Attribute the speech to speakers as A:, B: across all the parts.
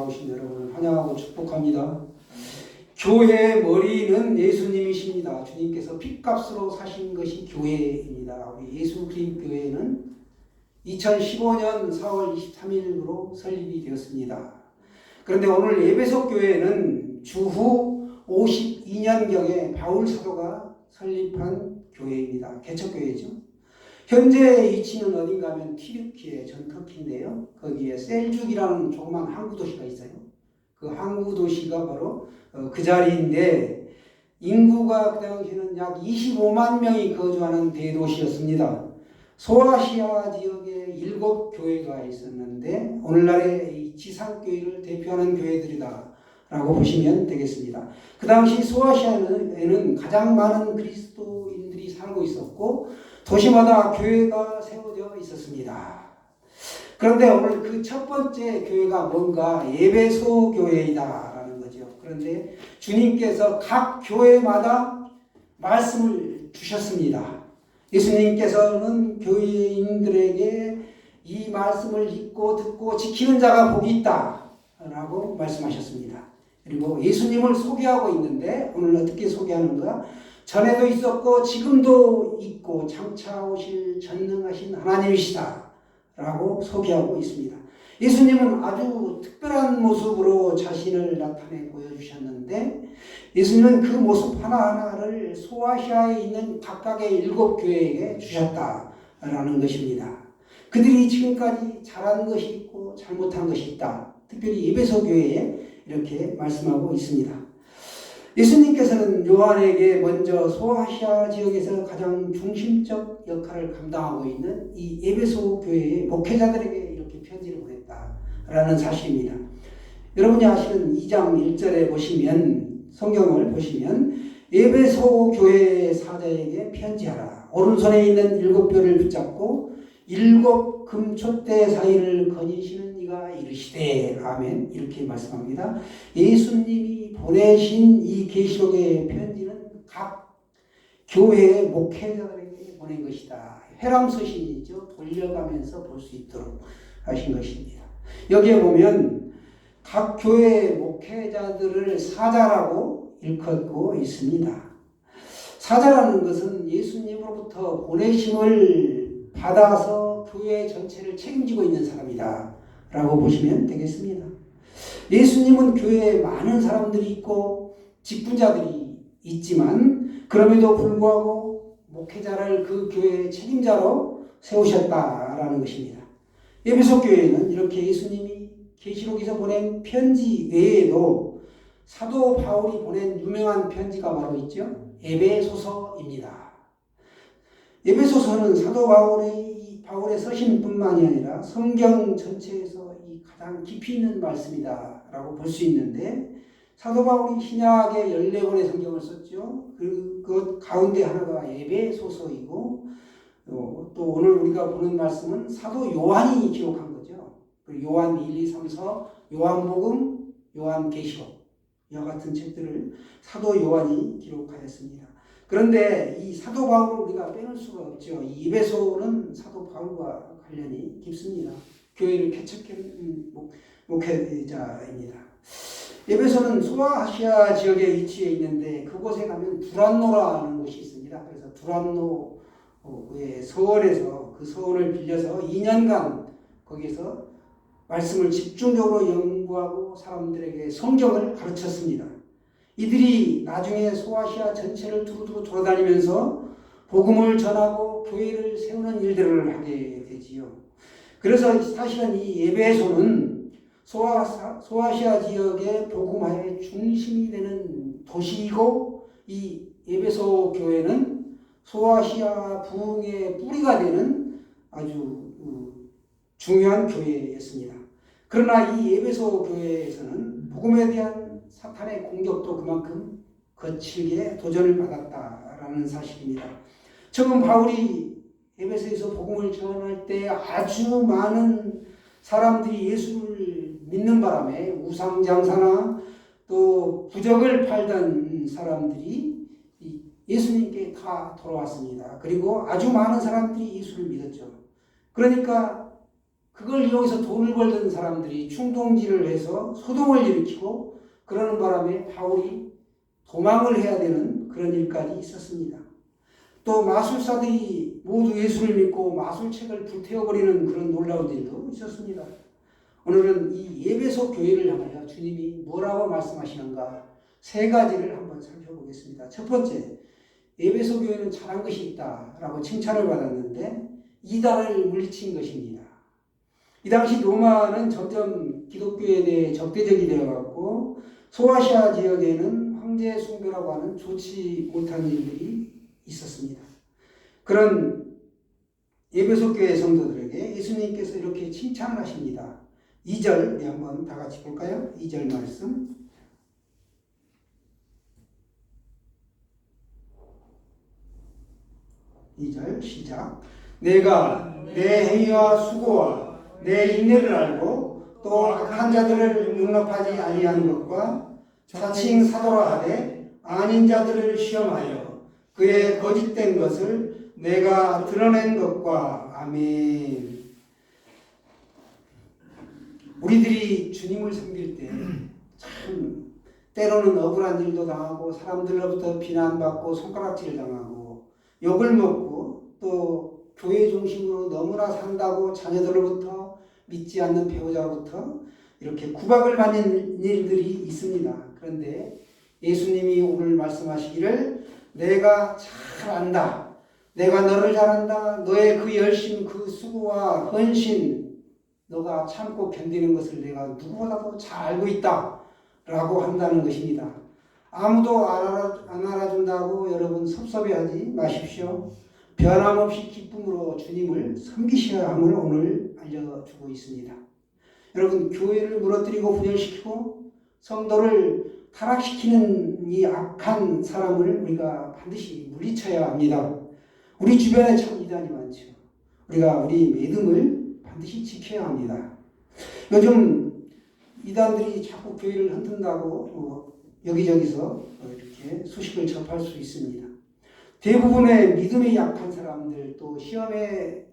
A: 나오신 여러분을 환영하고 축복합니다. 교회의 머리는 예수님이십니다. 주님께서 핏값으로 사신 것이 교회입니다. 우리 예수그리스도교회는 2015년 4월 23일으로 설립이 되었습니다. 그런데 오늘 에베소 교회는 주후 52년경에 바울 사도가 설립한 교회입니다. 개척교회죠. 현재 위치는 어딘가 하면 튀르키예, 전 터키인데요. 거기에 셀죽이라는 조그만 항구 도시가 있어요. 그 항구 도시가 바로 그 자리인데 인구가 그 당시에는 약 25만 명이 거주하는 대도시였습니다. 소아시아 지역에 7교회가 있었는데 오늘날의 이 지상교회를 대표하는 교회들이다 라고 보시면 되겠습니다. 그 당시 소아시아에는 가장 많은 그리스도인들이 살고 있었고 도시마다 교회가 세워져 있었습니다. 그런데 오늘 그 첫 번째 교회가 뭔가 에베소 교회이다 라는 거죠. 그런데 주님께서 각 교회마다 말씀을 주셨습니다. 예수님께서는 교회인들에게 이 말씀을 읽고 듣고 지키는 자가 복이 있다 라고 말씀하셨습니다. 그리고 예수님을 소개하고 있는데 오늘 어떻게 소개하는가? 전에도 있었고 지금도 있고 장차 오실 전능하신 하나님이시다 라고 소개하고 있습니다. 예수님은 아주 특별한 모습으로 자신을 나타내 보여주셨는데 예수님은 그 모습 하나하나를 소아시아에 있는 각각의 7교회에게 주셨다라는 것입니다. 그들이 지금까지 잘한 것이 있고 잘못한 것이 있다. 특별히 에베소 교회에 이렇게 말씀하고 있습니다. 예수님께서는 요한에게 먼저 소아시아 지역에서 가장 중심적 역할을 감당하고 있는 이 에베소 교회의 목회자들에게 이렇게 편지를 보냈다라는 사실입니다. 여러분이 아시는 2장 1절에 보시면 성경을 보시면 에베소 교회의 사자에게 편지하라. 오른손에 있는 7뼈를 붙잡고 7 금촛대 사이를 거니시는 이가 이르시되 아멘 이렇게 말씀합니다. 예수님이 보내신 이 계시록의 편지는 각 교회의 목회자들에게 보낸 것이다. 회람서신이죠. 돌려가면서 볼 수 있도록 하신 것입니다. 여기에 보면 각 교회의 목회자들을 사자라고 일컫고 있습니다. 사자라는 것은 예수님으로부터 보내심을 받아서 교회 전체를 책임지고 있는 사람이다 라고 보시면 되겠습니다. 예수님은 교회에 많은 사람들이 있고 직분자들이 있지만 그럼에도 불구하고 목회자를 그 교회의 책임자로 세우셨다라는 것입니다. 에베소 교회는 이렇게 예수님이 계시록에서 보낸 편지 외에도 사도 바울이 보낸 유명한 편지가 바로 있죠. 에베소서입니다. 에베소서는 사도 바울의 서신뿐만이 아니라 성경 전체에서 이 가장 깊이 있는 말씀이다 라고 볼 수 있는데 사도 바울이 신약의 14권의 성경을 썼죠. 그 가운데 하나가 에베소서이고 또 오늘 우리가 보는 말씀은 사도 요한이 기록한 거죠. 요한 1, 2, 3, 4, 요한복음, 요한계시록 이와 같은 책들을 사도 요한이 기록하였습니다. 그런데 이 사도 바울을 우리가 빼놓을 수가 없죠. 이 에베소는 사도 바울과 관련이 깊습니다. 교회를 개척한 목회자입니다. 에베소는 소아시아 지역에 위치해 있는데 그곳에 가면 두란노라는 곳이 있습니다. 그래서 두란노의 서원에서 그 서원을 빌려서 2년간 거기서 말씀을 집중적으로 연구하고 사람들에게 성경을 가르쳤습니다. 이들이 나중에 소아시아 전체를 두루두루 돌아다니면서 복음을 전하고 교회를 세우는 일들을 하게 되지요. 그래서 사실은 이 에베소는 소아시아 지역의 복음화의 중심이 되는 도시이고 이 에베소 교회는 소아시아 부흥의 뿌리가 되는 아주 중요한 교회였습니다. 그러나 이 에베소 교회에서는 복음에 대한 사탄의 공격도 그만큼 거칠게 도전을 받았다라는 사실입니다. 처음 바울이 에베소에서 복음을 전할 때 아주 많은 사람들이 예수를 믿는 바람에 우상장사나 또 부적을 팔던 사람들이 예수님께 다 돌아왔습니다. 그리고 아주 많은 사람들이 예수를 믿었죠. 그러니까 그걸 이용해서 돈을 벌던 사람들이 충동질을 해서 소동을 일으키고 그러는 바람에 바울이 도망을 해야 되는 그런 일까지 있었습니다. 또 마술사들이 모두 예수를 믿고 마술책을 불태워버리는 그런 놀라운 일도 있었습니다. 오늘은 이 에베소 교회를 향하여 주님이 뭐라고 말씀하시는가 세 가지를 한번 살펴보겠습니다. 첫 번째, 에베소 교회는 잘한 것이 있다라고 칭찬을 받았는데 이단을 물리친 것입니다. 이 당시 로마는 점점 기독교에 대해 적대적이 되어갔고 소아시아 지역에는 황제 숭배라고 하는 좋지 못한 일들이 있었습니다. 그런 에베소 교회 성도들에게 예수님께서 이렇게 칭찬을 하십니다. 2절 우리 한번 다 같이 볼까요? 2절 말씀. 2절 시작. 내가 내 행위와 수고와 내 인내를 알고 또 악한 자들을 용납하지 아니하는 것과 자칭 사도라 하되 아닌 자들을 시험하여 그의 거짓된 것을 내가 드러낸 것과 아멘. 우리들이 주님을 섬길 때 참 때로는 억울한 일도 당하고 사람들로부터 비난받고 손가락질을 당하고 욕을 먹고 또 교회 중심으로 너무나 산다고 자녀들로부터 믿지 않는 배우자로부터 이렇게 구박을 받는 일들이 있습니다. 그런데 예수님이 오늘 말씀하시기를 내가 잘 안다. 내가 너를 잘 안다. 너의 그 열심, 그 수고와 헌신 너가 참고 견디는 것을 내가 누구보다도 잘 알고 있다 라고 한다는 것입니다. 아무도 안 알아준다고 여러분 섭섭해하지 마십시오. 변함없이 기쁨으로 주님을 섬기셔야 함을 오늘 알려주고 있습니다. 여러분 교회를 무너뜨리고 분열시키고 성도를 타락시키는 이 악한 사람을 우리가 반드시 물리쳐야 합니다. 우리 주변에 참 이단이 많죠. 우리가 우리 믿음을 반드시 지켜야 합니다. 요즘 이단들이 자꾸 교회를 흔든다고 여기저기서 이렇게 소식을 접할 수 있습니다. 대부분의 믿음이 약한 사람들 또 시험에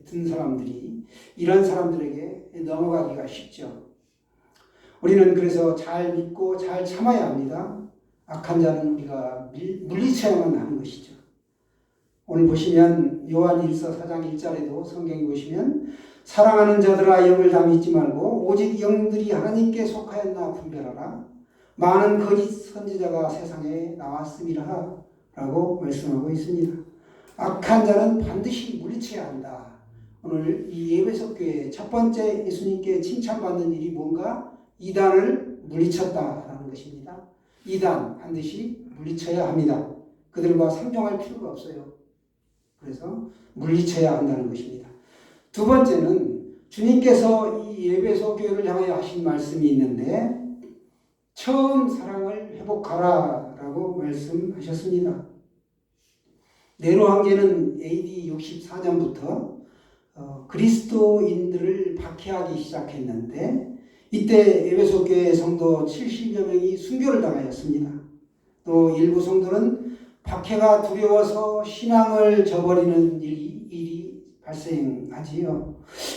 A: 든 사람들이 이런 사람들에게 넘어가기가 쉽죠. 우리는 그래서 잘 믿고 잘 참아야 합니다. 악한 자는 우리가 물리쳐야만 하는 것이죠. 오늘 보시면 요한 1서 4장 1절에도 성경에 보시면 사랑하는 자들아 영을 다 믿지 말고 오직 영들이 하나님께 속하였나 분별하라. 많은 거짓 선지자가 세상에 나왔음이라 라고 말씀하고 있습니다. 악한 자는 반드시 물리쳐야 한다. 오늘 이 에베소 교회 첫 번째 예수님께 칭찬받는 일이 뭔가 이단을 물리쳤다라는 것입니다. 이단 반드시 물리쳐야 합니다. 그들과 상종할 필요가 없어요. 그래서 물리쳐야 한다는 것입니다. 두 번째는 주님께서 이 에베소 교회를 향하여 하신 말씀이 있는데 처음 사랑을 회복하라 라고 말씀하셨습니다. 네로 황제는 AD 64년부터 그리스도인들을 박해하기 시작했는데 이때 에베소 교회 성도 70여 명이 순교를 당하였습니다. 또 일부 성도는 박해가 두려워서 신앙을 저버리는 일이 발생하지요.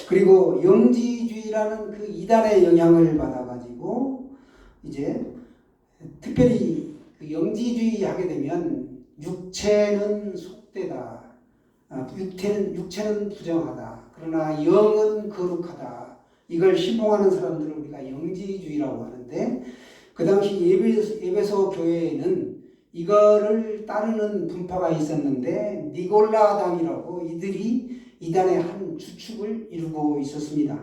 A: 그리고 영지주의라는 그 이단의 영향을 받아가지고 이제 특별히 그 영지주의 하게 되면 육체는 속되다. 육체는 부정하다. 그러나 영은 거룩하다. 이걸 신봉하는 사람들을 우리가 영지주의라고 하는데 그 당시 에베소 교회에는 이거를 따르는 분파가 있었는데 니골라당이라고 이들이 이단의 한 주축을 이루고 있었습니다.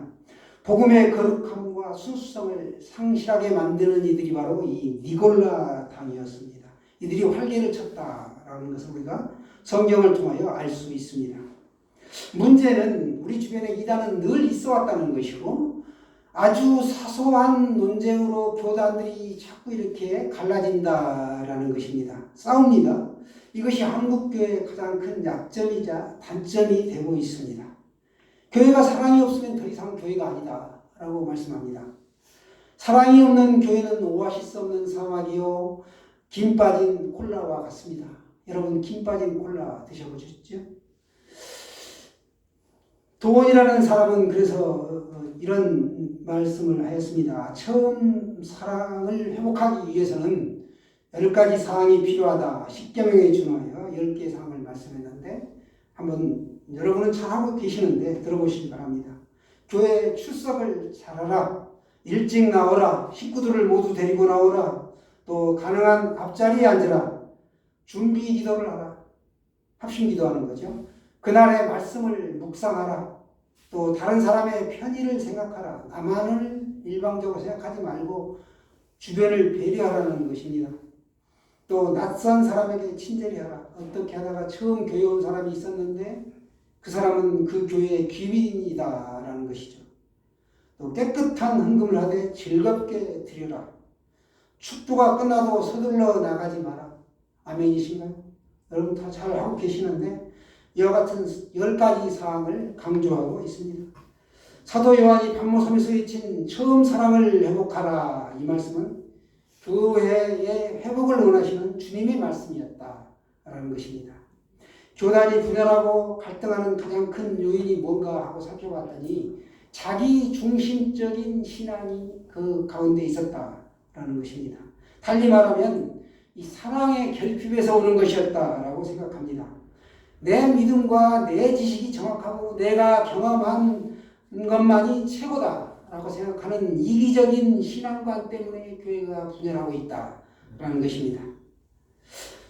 A: 복음의 거룩함과 순수성을 상실하게 만드는 이들이 바로 이 니골라당이었습니다. 이들이 활개를 쳤다라는 것을 우리가 성경을 통하여 알 수 있습니다. 문제는 우리 주변에 이단은 늘 있어 왔다는 것이고 아주 사소한 논쟁으로 교단들이 자꾸 이렇게 갈라진다라는 것입니다. 싸웁니다. 이것이 한국교회의 가장 큰 약점이자 단점이 되고 있습니다. 교회가 사랑이 없으면 더 이상 교회가 아니다 라고 말씀합니다. 사랑이 없는 교회는 오아시스 없는 사막이요 김 빠진 콜라와 같습니다. 여러분 김 빠진 콜라 드셔보셨죠? 도원이라는 사람은 그래서 이런 말씀을 하였습니다. 처음 사랑을 회복하기 위해서는 10가지 사항이 필요하다. 십계명에 준하여 10개의 사항을 말씀했는데 한번 여러분은 잘 알고 계시는데 들어보시기 바랍니다. 교회 출석을 잘하라. 일찍 나오라. 식구들을 모두 데리고 나오라. 또 가능한 앞자리에 앉으라. 준비 기도를 하라. 합심 기도하는 거죠. 그날의 말씀을 묵상하라. 또 다른 사람의 편의를 생각하라. 나만을 일방적으로 생각하지 말고 주변을 배려하라는 것입니다. 또 낯선 사람에게 친절히 하라. 어떻게 하다가 처음 교회 온 사람이 있었는데 그 사람은 그 교회의 귀빈이다라는 것이죠. 또 깨끗한 헌금을 하되 즐겁게 드려라. 축도가 끝나도 서둘러 나가지 마라. 아멘이신가요? 여러분 다 잘 하고 계시는데 이와 같은 10가지 사항을 강조하고 있습니다. 사도 요한이 pat모섬에서 외친 처음 사랑을 회복하라. 이 말씀은 교회의 회복을 원하시는 주님의 말씀이었다라는 것입니다. 교단이 분열하고 갈등하는 가장 큰 요인이 뭔가 하고 살펴봤더니 자기 중심적인 신앙이 그 가운데 있었다라는 것입니다. 달리 말하면 이 사랑의 결핍에서 오는 것이었다라고 생각합니다. 내 믿음과 내 지식이 정확하고 내가 경험한 것만이 최고다라고 생각하는 이기적인 신앙관 때문에 교회가 분열하고 있다라는 것입니다.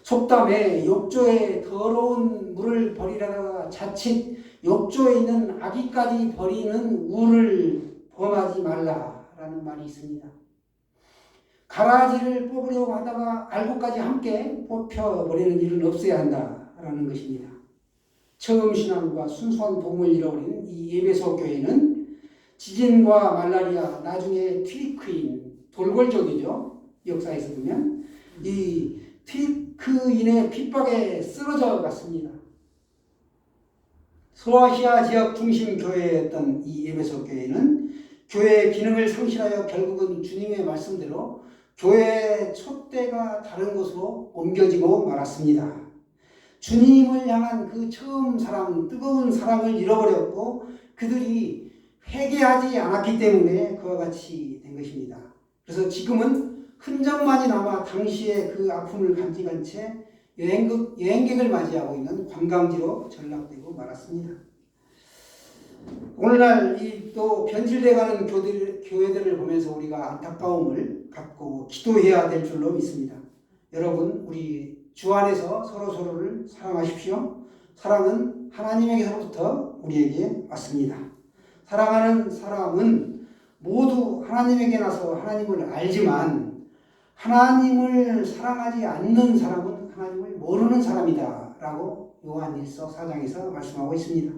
A: 속담에 욕조에 더러운 물을 버리다가 자칫 욕조에 있는 아기까지 버리는 우를 범하지 말라라는 말이 있습니다. 가라지를 뽑으려고 하다가 알고까지 함께 뽑혀버리는 일은 없어야 한다라는 것입니다. 처음 신앙과 순수한 복음을 잃어버린 이 에베소 교회는 지진과 말라리아, 나중에 튀크인, 돌궐족이죠. 역사에서 보면 이 튀크인의 핍박에 쓰러져 갔습니다. 소아시아 지역 중심 교회였던 이 에베소 교회는 교회의 기능을 상실하여 결국은 주님의 말씀대로 교회의 촛대가 다른 곳으로 옮겨지고 말았습니다. 주님을 향한 그 처음 사랑, 뜨거운 사랑을 잃어버렸고 그들이 회개하지 않았기 때문에 그와 같이 된 것입니다. 그래서 지금은 흔적만이 남아 당시의 그 아픔을 간직한 채 여행객을 맞이하고 있는 관광지로 전락되고 말았습니다. 오늘날 이 또 변질돼가는 교회들을 보면서 우리가 안타까움을 갖고 기도해야 될 줄로 믿습니다. 여러분, 우리 주 안에서 서로서로를 사랑하십시오. 사랑은 하나님에게서부터 우리에게 왔습니다. 사랑하는 사람은 모두 하나님에게 나서 하나님을 알지만 하나님을 사랑하지 않는 사람은 하나님을 모르는 사람이다 라고 요한일서 4장에서 말씀하고 있습니다.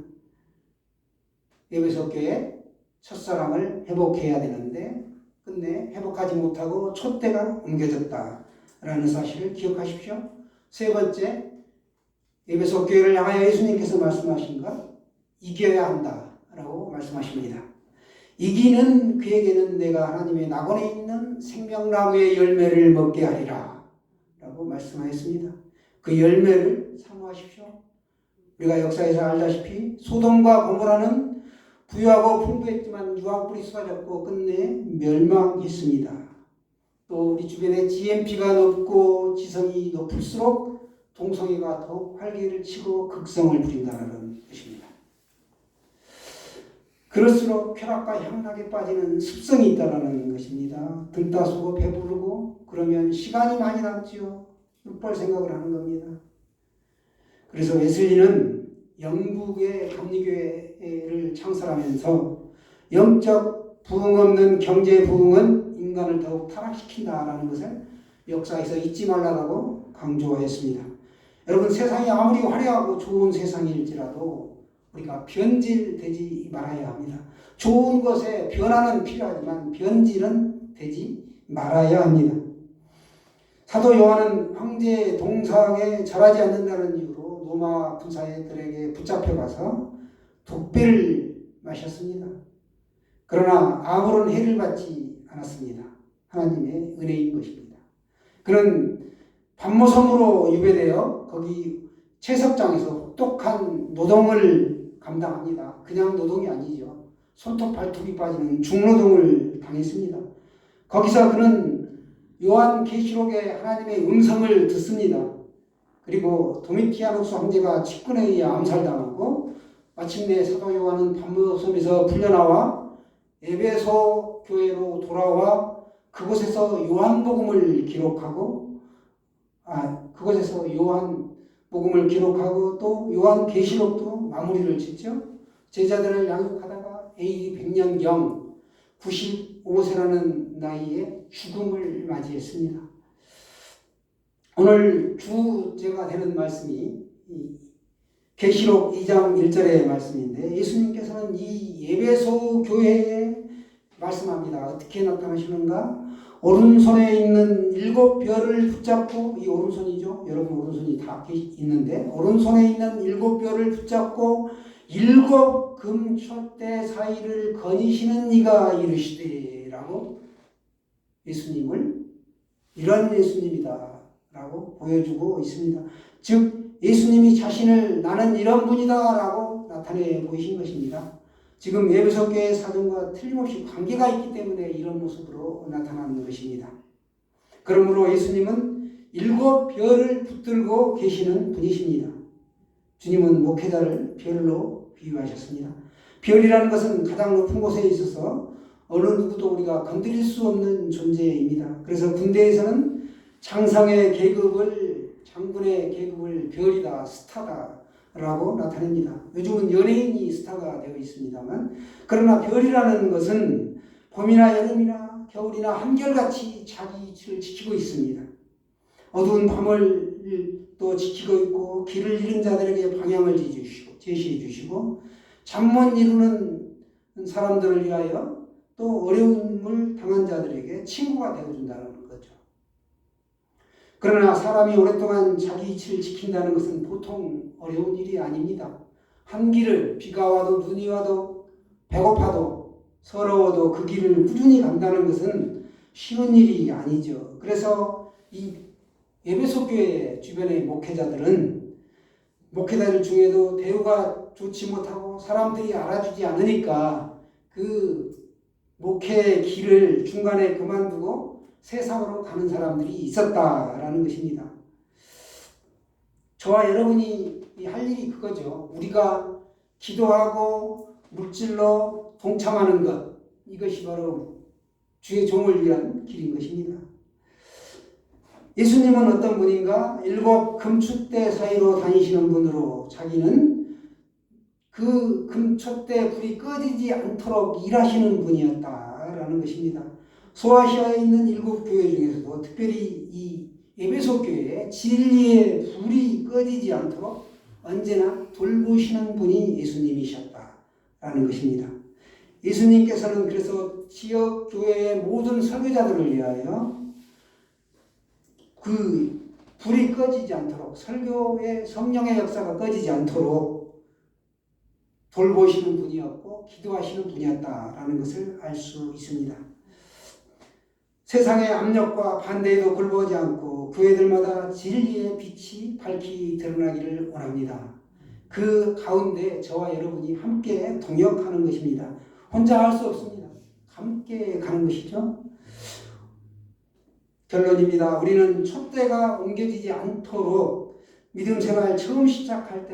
A: 에베소 교회 첫사랑을 회복해야 되는데 끝내 회복하지 못하고 촛대가 옮겨졌다라는 사실을 기억하십시오. 세 번째, 에베소 교회를 향하여 예수님께서 말씀하신 것, 이겨야 한다라고 말씀하십니다. 이기는 그에게는 내가 하나님의 낙원에 있는 생명나무의 열매를 먹게 하리라 라고 말씀하였습니다. 그 열매를 사모하십시오. 우리가 역사에서 알다시피 소돔과 고모라는 부유하고 풍부했지만 유황불이 쏟아졌고 끝내 멸망했습니다. 또 우리 주변에 GNP가 높고 지성이 높을수록 동성애가 더욱 활기를 치고 극성을 부린다는 것입니다. 그럴수록 쾌락과 향락에 빠지는 습성이 있다는 것입니다. 등 따스고 배부르고 그러면 시간이 많이 남지요. 꿀벌 생각을 하는 겁니다. 그래서 웨슬리는 영국의 감리교회를 창설하면서 영적 부흥 없는 경제 부흥은 인간을 더욱 타락시킨다라는 것을 역사에서 잊지 말라고 강조했습니다. 여러분, 세상이 아무리 화려하고 좋은 세상일지라도 우리가 변질되지 말아야 합니다. 좋은 것에 변화는 필요하지만 변질은 되지 말아야 합니다. 사도 요한은 황제의 동상에 절하지 않는다는 이유로 로마 군사들에게 붙잡혀가서 독배를 마셨습니다. 그러나 아무런 해를 받지 않았습니다. 하나님의 은혜인 것입니다. 그는 pat모섬으로 유배되어 거기 채석장에서 혹독한 노동을 감당합니다. 그냥 노동이 아니죠. 손톱 발톱이 빠지는 중노동을 당했습니다. 거기서 그는 요한계시록의 하나님의 음성을 듣습니다. 그리고 도미티아누스 황제가 측근에 의해 암살당하고 마침내 사도 요한은 밤섬에서 풀려나와 에베소 교회로 돌아와 그곳에서 요한복음을 기록하고 또 요한계시록도 마무리를 짓죠. 제자들을 양육하다가 AD 100년경 95세라는 나이에 죽음을 맞이했습니다. 오늘 주제가 되는 말씀이 계시록 2장 1절의 말씀인데 예수님께서는 이 에베소 교회에 말씀합니다. 어떻게 나타나시는가? 오른손에 있는 7별을 붙잡고, 이 오른손이죠. 여러분 오른손이 다 있는데 오른손에 있는 7별을 붙잡고 7 금촛대 사이를 거니시는 이가 이르시되 라고 예수님을 이런 예수님이다 라고 보여주고 있습니다. 즉 예수님이 자신을 나는 이런 분이다 라고 나타내 보이신 것입니다. 지금 에베소 교회 사정과 틀림없이 관계가 있기 때문에 이런 모습으로 나타나는 것입니다. 그러므로 예수님은 7별을 붙들고 계시는 분이십니다. 주님은 목회자를 별로 비유하셨습니다. 별이라는 것은 가장 높은 곳에 있어서 어느 누구도 우리가 건드릴 수 없는 존재입니다. 그래서 군대에서는 장군의 계급을 별이다, 스타다 라고 나타냅니다. 요즘은 연예인이 스타가 되어 있습니다만, 그러나 별이라는 것은 봄이나 여름이나 겨울이나 한결같이 자기 위치를 지키고 있습니다. 어두운 밤을 또 지키고 있고 길을 잃은 자들에게 방향을 제시해 주시고 잠 못 이루는 사람들을 위하여 또 어려움을 당한 자들에게 친구가 되어준다는 거죠. 그러나 사람이 오랫동안 자기 위치를 지킨다는 것은 보통 어려운 일이 아닙니다. 한 길을 비가 와도 눈이 와도 배고파도 서러워도 그 길을 꾸준히 간다는 것은 쉬운 일이 아니죠. 그래서 이 에베소 교회 주변의 목회자들 중에도 대우가 좋지 못하고 사람들이 알아주지 않으니까 그 목회의 길을 중간에 그만두고 세상으로 가는 사람들이 있었다라는 것입니다. 저와 여러분이 할 일이 그거죠. 우리가 기도하고 물질로 동참하는 것, 이것이 바로 주의 종을 위한 길인 것입니다. 예수님은 어떤 분인가? 7 금촛대 사이로 다니시는 분으로 자기는 그 금촛대 불이 꺼지지 않도록 일하시는 분이었다라는 것입니다. 소아시아에 있는 7 교회 중에서도 특별히 이 에베소 교회에 진리의 불이 꺼지지 않도록 언제나 돌보시는 분이 예수님이셨다라는 것입니다. 예수님께서는 그래서 지역 교회의 모든 설교자들을 위하여 그 불이 꺼지지 않도록, 설교의 성령의 역사가 꺼지지 않도록 돌보시는 분이었고 기도하시는 분이었다라는 것을 알 수 있습니다. 세상의 압력과 반대에도 굴복하지 않고 교회들마다 진리의 빛이 밝히 드러나기를 원합니다. 그 가운데 저와 여러분이 함께 동역하는 것입니다. 혼자 할 수 없습니다. 함께 가는 것이죠. 결론입니다. 우리는 촛대가 옮겨지지 않도록 믿음 생활 처음 시작할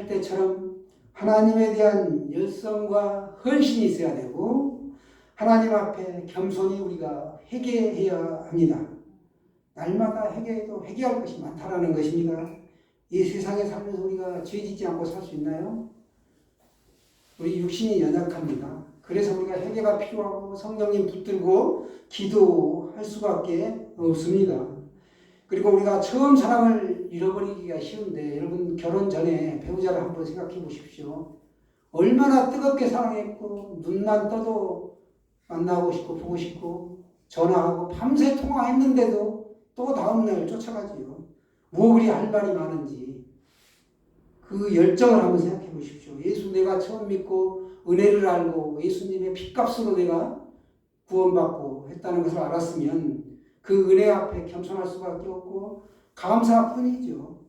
A: 때처럼 하나님에 대한 열성과 헌신이 있어야 되고 하나님 앞에 겸손히 우리가 회개해야 합니다. 날마다 회개해도 회개할 것이 많다라는 것입니다. 이 세상에 살면서 우리가 죄짓지 않고 살 수 있나요? 우리 육신이 연약합니다. 그래서 우리가 회개가 필요하고 성령님 붙들고 기도할 수밖에 없습니다. 그리고 우리가 처음 사랑을 잃어버리기가 쉬운데 여러분 결혼 전에 배우자를 한번 생각해 보십시오. 얼마나 뜨겁게 사랑했고 눈만 떠도 만나고 싶고 보고 싶고 전화하고 밤새 통화했는데도 또 다음날 쫓아가지요. 뭐 그리 할 말이 많은지 그 열정을 한번 생각해 보십시오. 예수 내가 처음 믿고 은혜를 알고 예수님의 핏값으로 내가 구원받고 했다는 것을 알았으면 그 은혜 앞에 겸손할 수밖에 없고 감사뿐이죠.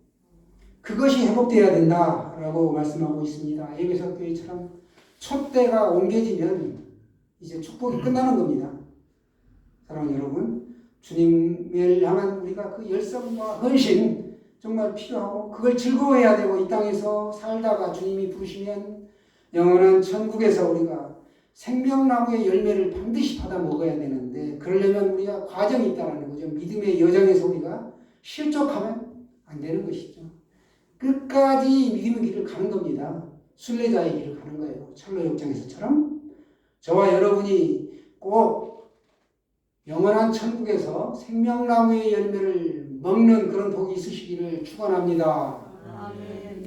A: 그것이 회복되어야 된다라고 말씀하고 있습니다. 에베소 교회처럼 촛대가 옮겨지면 이제 축복이 끝나는 겁니다. 사랑하는 여러분, 주님을 향한 우리가 그 열성과 헌신 정말 필요하고 그걸 즐거워해야 되고 이 땅에서 살다가 주님이 부르시면 영원한 천국에서 우리가 생명나무의 열매를 반드시 받아 먹어야 되는데 그러려면 우리가 과정이 있다는 거죠. 믿음의 여정에서 우리가 실족하면 안 되는 것이죠. 끝까지 믿음의 길을 가는 겁니다. 순례자의 길을 가는 거예요. 철로 역정에서처럼 저와 여러분이 꼭 영원한 천국에서 생명나무의 열매를 먹는 그런 복이 있으시기를 축원합니다.
B: 아멘.